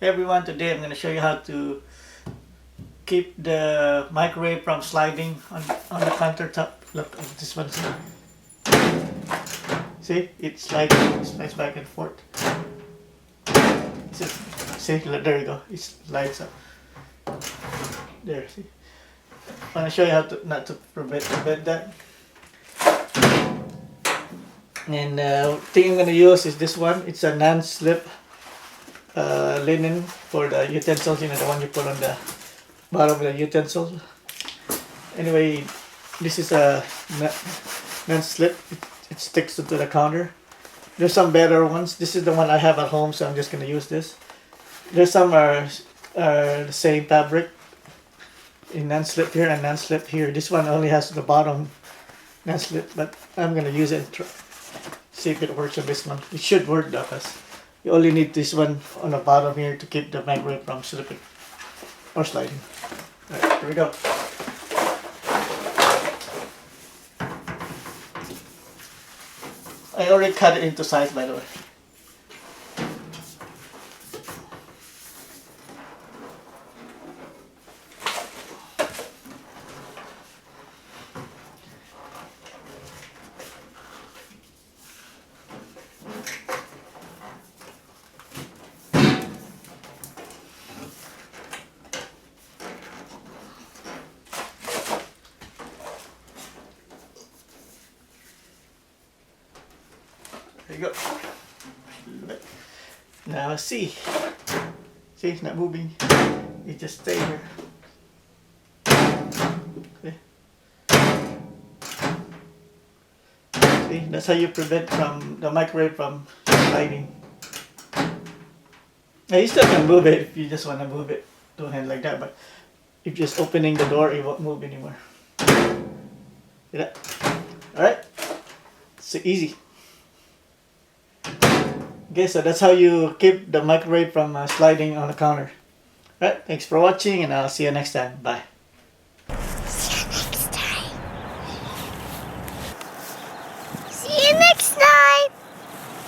Hey everyone, today I'm going to show you how to keep the microwave from sliding on the countertop. Look, this one. See, it slides back and forth. See, there you go. It slides up. There, see. I'm going to show you how to not to prevent that. And the thing I'm going to use is this one. It's a non-slip linen for the utensils, the one you put on the bottom of the utensil. Anyway, this is a non-slip. It sticks to the counter. There's some better ones. This is the one I have at home, so I'm just going to use this. There's some are the same fabric in non-slip here and non-slip here. This one only has the bottom non-slip, but I'm going to use it and see if it works on this one. It should work though, because you only need this one on the bottom here to keep the microwave from slipping or sliding. Alright, here we go. I already cut it into size, by the way. There you go. Now see, it's not moving. It just stays here. Okay. See, that's how you prevent from the microwave from sliding. Now you still can move it if you just want to move it. Don't hand like that, but if you're just opening the door, it won't move anymore. See that? Alright? It's easy. Okay, so that's how you keep the microwave from sliding on the counter. Alright, thanks for watching and I'll see you next time. Bye.